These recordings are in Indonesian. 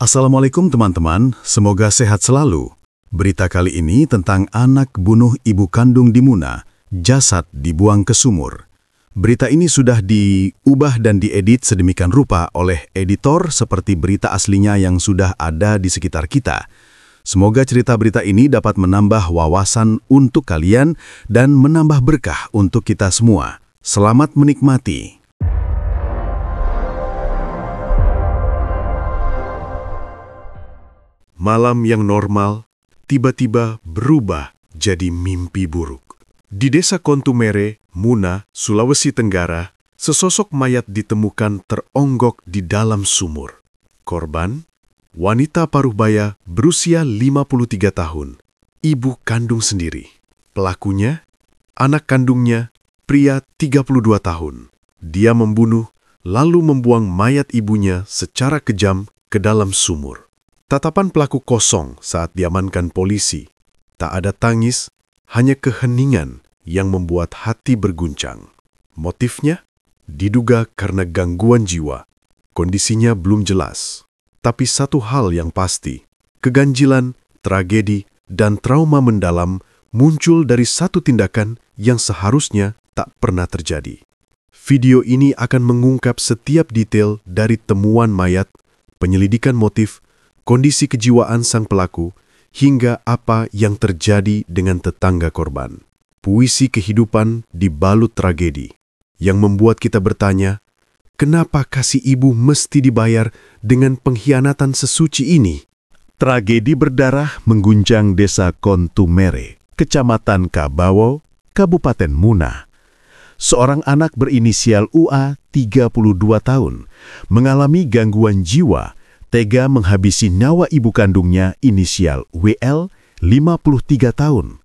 Assalamualaikum teman-teman, semoga sehat selalu. Berita kali ini tentang anak bunuh ibu kandung di Muna, jasad dibuang ke sumur. Berita ini sudah diubah dan diedit sedemikian rupa oleh editor seperti berita aslinya yang sudah ada di sekitar kita. Semoga cerita berita ini dapat menambah wawasan untuk kalian dan menambah berkah untuk kita semua. Selamat menikmati. Malam yang normal tiba-tiba berubah jadi mimpi buruk. Di desa Kontumere, Muna, Sulawesi Tenggara, sesosok mayat ditemukan teronggok di dalam sumur. Korban, wanita paruh baya berusia 53 tahun, ibu kandung sendiri. Pelakunya, anak kandungnya, pria 32 tahun. Dia membunuh, lalu membuang mayat ibunya secara kejam ke dalam sumur. Tatapan pelaku kosong saat diamankan polisi. Tak ada tangis, hanya keheningan yang membuat hati berguncang. Motifnya? Diduga karena gangguan jiwa. Kondisinya belum jelas. Tapi satu hal yang pasti, keganjilan, tragedi, dan trauma mendalam muncul dari satu tindakan yang seharusnya tak pernah terjadi. Video ini akan mengungkap setiap detail dari temuan mayat, penyelidikan motif, kondisi kejiwaan sang pelaku, hingga apa yang terjadi dengan tetangga korban. Puisi kehidupan dibalut tragedi, yang membuat kita bertanya, kenapa kasih ibu mesti dibayar dengan pengkhianatan sesuci ini? Tragedi berdarah mengguncang desa Kontumere, Kecamatan Kabawo, Kabupaten Muna. Seorang anak berinisial UA, 32 tahun, mengalami gangguan jiwa, tega menghabisi nyawa ibu kandungnya inisial WL, 53 tahun.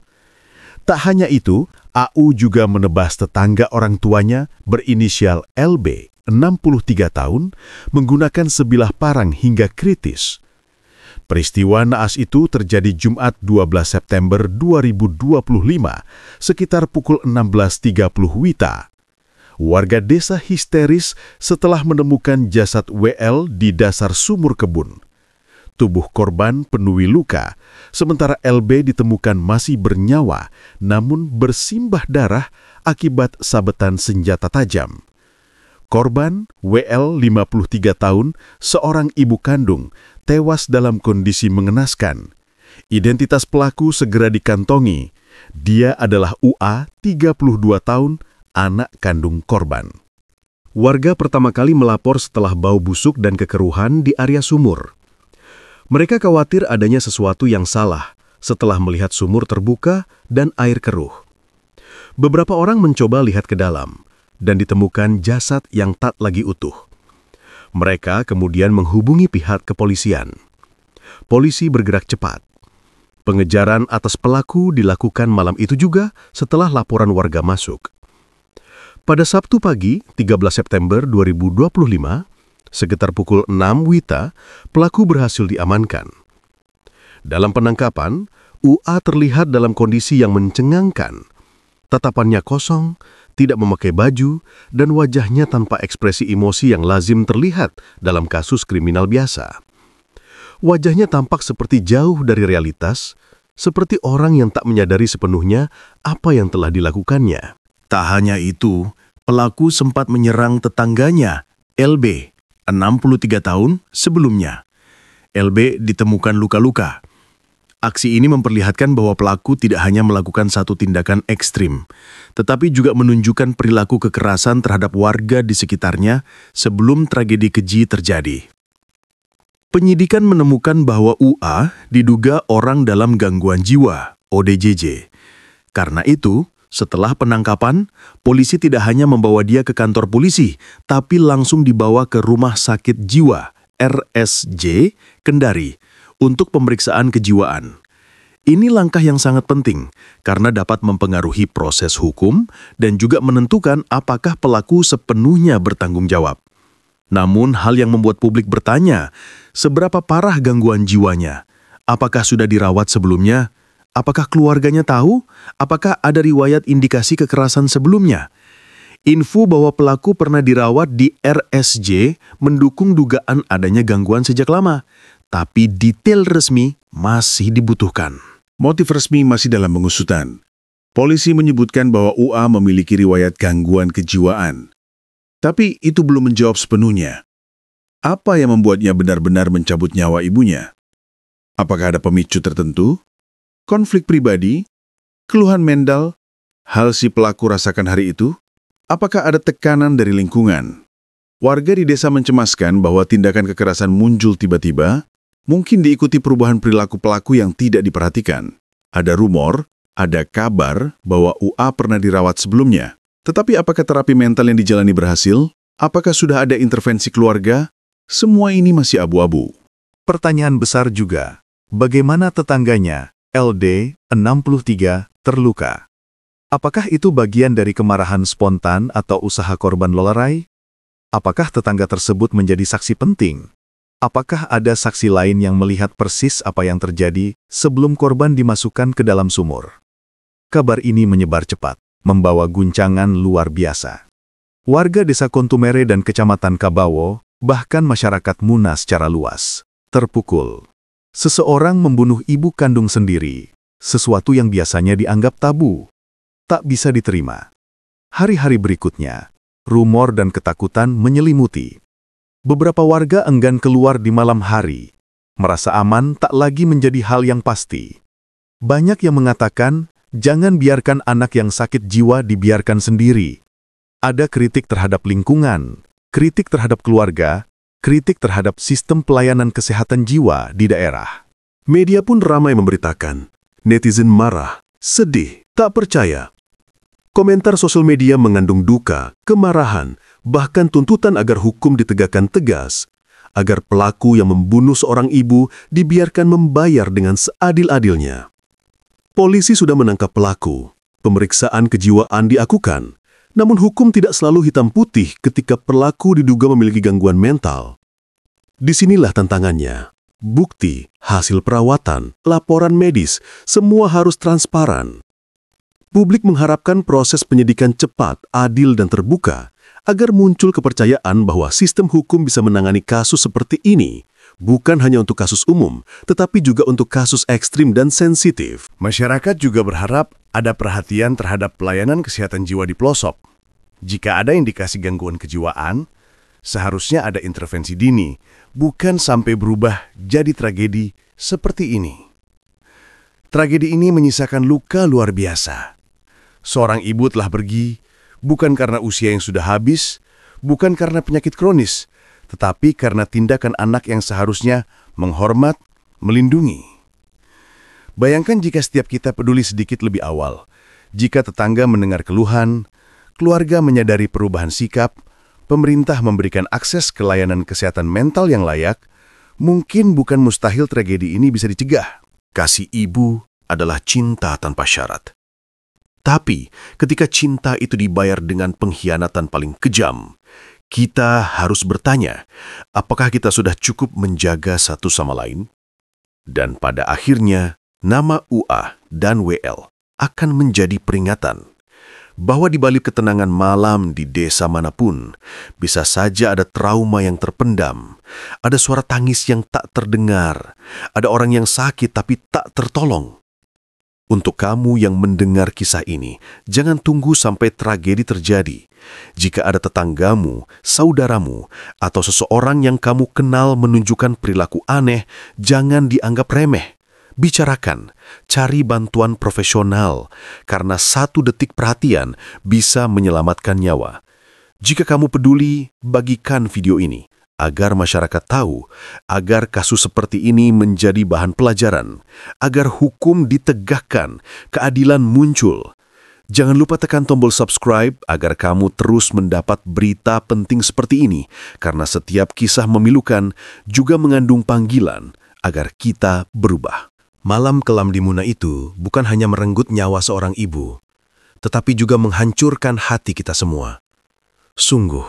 Tak hanya itu, AU juga menebas tetangga orang tuanya berinisial LB, 63 tahun, menggunakan sebilah parang hingga kritis. Peristiwa naas itu terjadi Jumat 12 September 2025, sekitar pukul 16.30 WITA. Warga desa histeris setelah menemukan jasad WL di dasar sumur kebun. Tubuh korban penuhi luka, sementara LB ditemukan masih bernyawa namun bersimbah darah akibat sabetan senjata tajam. Korban, WL 53 tahun, seorang ibu kandung, tewas dalam kondisi mengenaskan. Identitas pelaku segera dikantongi. Dia adalah UA, 32 tahun, anak kandung korban. Warga pertama kali melapor setelah bau busuk dan kekeruhan di area sumur. Mereka khawatir adanya sesuatu yang salah setelah melihat sumur terbuka dan air keruh. Beberapa orang mencoba lihat ke dalam dan ditemukan jasad yang tak lagi utuh. Mereka kemudian menghubungi pihak kepolisian. Polisi bergerak cepat. Pengejaran atas pelaku dilakukan malam itu juga setelah laporan warga masuk. Pada Sabtu pagi, 13 September 2025, sekitar pukul 6 WITA, pelaku berhasil diamankan. Dalam penangkapan, UA terlihat dalam kondisi yang mencengangkan. Tatapannya kosong, tidak memakai baju, dan wajahnya tanpa ekspresi emosi yang lazim terlihat dalam kasus kriminal biasa. Wajahnya tampak seperti jauh dari realitas, seperti orang yang tak menyadari sepenuhnya apa yang telah dilakukannya. Tak hanya itu, pelaku sempat menyerang tetangganya, LB, 63 tahun sebelumnya. LB ditemukan luka-luka. Aksi ini memperlihatkan bahwa pelaku tidak hanya melakukan satu tindakan ekstrim, tetapi juga menunjukkan perilaku kekerasan terhadap warga di sekitarnya sebelum tragedi keji terjadi. Penyidikan menemukan bahwa UA diduga orang dalam gangguan jiwa, ODJJ. Karena itu, setelah penangkapan, polisi tidak hanya membawa dia ke kantor polisi, tapi langsung dibawa ke Rumah Sakit Jiwa, RSJ, Kendari, untuk pemeriksaan kejiwaan. Ini langkah yang sangat penting, karena dapat mempengaruhi proses hukum dan juga menentukan apakah pelaku sepenuhnya bertanggung jawab. Namun, hal yang membuat publik bertanya, seberapa parah gangguan jiwanya? Apakah sudah dirawat sebelumnya? Apakah keluarganya tahu? Apakah ada riwayat indikasi kekerasan sebelumnya? Info bahwa pelaku pernah dirawat di RSJ mendukung dugaan adanya gangguan sejak lama. tapi detail resmi masih dibutuhkan. Motif resmi masih dalam pengusutan. Polisi menyebutkan bahwa UA memiliki riwayat gangguan kejiwaan. Tapi itu belum menjawab sepenuhnya. Apa yang membuatnya benar-benar mencabut nyawa ibunya? Apakah ada pemicu tertentu? Konflik pribadi? Keluhan mental? Hal si pelaku rasakan hari itu? Apakah ada tekanan dari lingkungan? Warga di desa mencemaskan bahwa tindakan kekerasan muncul tiba-tiba, mungkin diikuti perubahan perilaku pelaku yang tidak diperhatikan. Ada rumor, ada kabar bahwa UA pernah dirawat sebelumnya. Tetapi apakah terapi mental yang dijalani berhasil? Apakah sudah ada intervensi keluarga? Semua ini masih abu-abu. Pertanyaan besar juga, bagaimana tetangganya, LD, 63, terluka? Apakah itu bagian dari kemarahan spontan atau usaha korban lerai? Apakah tetangga tersebut menjadi saksi penting? Apakah ada saksi lain yang melihat persis apa yang terjadi sebelum korban dimasukkan ke dalam sumur? Kabar ini menyebar cepat, membawa guncangan luar biasa. Warga desa Kontumere dan kecamatan Kabawo, bahkan masyarakat Muna secara luas, terpukul. Seseorang membunuh ibu kandung sendiri, sesuatu yang biasanya dianggap tabu, tak bisa diterima. Hari-hari berikutnya, rumor dan ketakutan menyelimuti. Beberapa warga enggan keluar di malam hari, merasa aman tak lagi menjadi hal yang pasti. Banyak yang mengatakan, jangan biarkan anak yang sakit jiwa dibiarkan sendiri. Ada kritik terhadap lingkungan, kritik terhadap keluarga, kritik terhadap sistem pelayanan kesehatan jiwa di daerah. Media pun ramai memberitakan. Netizen marah, sedih, tak percaya. Komentar sosial media mengandung duka, kemarahan, bahkan tuntutan agar hukum ditegakkan tegas, agar pelaku yang membunuh seorang ibu dibiarkan membayar dengan seadil-adilnya. Polisi sudah menangkap pelaku, pemeriksaan kejiwaan dilakukan, namun hukum tidak selalu hitam putih ketika pelaku diduga memiliki gangguan mental. Disinilah tantangannya. Bukti, hasil perawatan, laporan medis, semua harus transparan. Publik mengharapkan proses penyidikan cepat, adil, dan terbuka, agar muncul kepercayaan bahwa sistem hukum bisa menangani kasus seperti ini, bukan hanya untuk kasus umum, tetapi juga untuk kasus ekstrim dan sensitif. Masyarakat juga berharap ada perhatian terhadap pelayanan kesehatan jiwa di pelosok. Jika ada indikasi gangguan kejiwaan, seharusnya ada intervensi dini, bukan sampai berubah jadi tragedi seperti ini. Tragedi ini menyisakan luka luar biasa. Seorang ibu telah pergi, bukan karena usia yang sudah habis, bukan karena penyakit kronis, tetapi karena tindakan anak yang seharusnya menghormat, melindungi. Bayangkan jika setiap kita peduli sedikit lebih awal, jika tetangga mendengar keluhan, keluarga menyadari perubahan sikap, pemerintah memberikan akses ke layanan kesehatan mental yang layak, mungkin bukan mustahil tragedi ini bisa dicegah. Kasih ibu adalah cinta tanpa syarat. Tapi ketika cinta itu dibayar dengan pengkhianatan paling kejam, kita harus bertanya, apakah kita sudah cukup menjaga satu sama lain? Dan pada akhirnya, nama UA dan WL akan menjadi peringatan bahwa di balik ketenangan malam di desa manapun, bisa saja ada trauma yang terpendam, ada suara tangis yang tak terdengar, ada orang yang sakit tapi tak tertolong. Untuk kamu yang mendengar kisah ini, jangan tunggu sampai tragedi terjadi. Jika ada tetanggamu, saudaramu, atau seseorang yang kamu kenal menunjukkan perilaku aneh, jangan dianggap remeh. Bicarakan, cari bantuan profesional, karena 1 detik perhatian bisa menyelamatkan nyawa. Jika kamu peduli, bagikan video ini, agar masyarakat tahu, agar kasus seperti ini menjadi bahan pelajaran, agar hukum ditegakkan, keadilan muncul. Jangan lupa tekan tombol subscribe agar kamu terus mendapat berita penting seperti ini, karena setiap kisah memilukan juga mengandung panggilan agar kita berubah. Malam kelam di Muna itu bukan hanya merenggut nyawa seorang ibu, tetapi juga menghancurkan hati kita semua. Sungguh,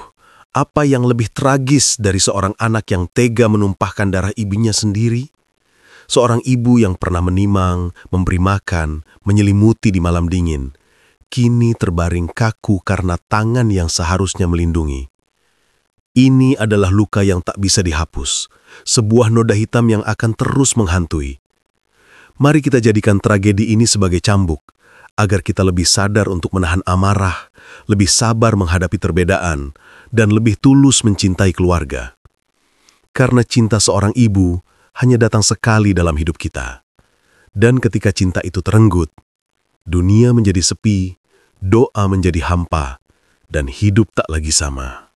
apa yang lebih tragis dari seorang anak yang tega menumpahkan darah ibunya sendiri? Seorang ibu yang pernah menimang, memberi makan, menyelimuti di malam dingin, kini terbaring kaku karena tangan yang seharusnya melindungi. Ini adalah luka yang tak bisa dihapus, sebuah noda hitam yang akan terus menghantui. Mari kita jadikan tragedi ini sebagai cambuk, agar kita lebih sadar untuk menahan amarah, lebih sabar menghadapi perbedaan, dan lebih tulus mencintai keluarga. Karena cinta seorang ibu hanya datang sekali dalam hidup kita. Dan ketika cinta itu terenggut, dunia menjadi sepi, doa menjadi hampa, dan hidup tak lagi sama.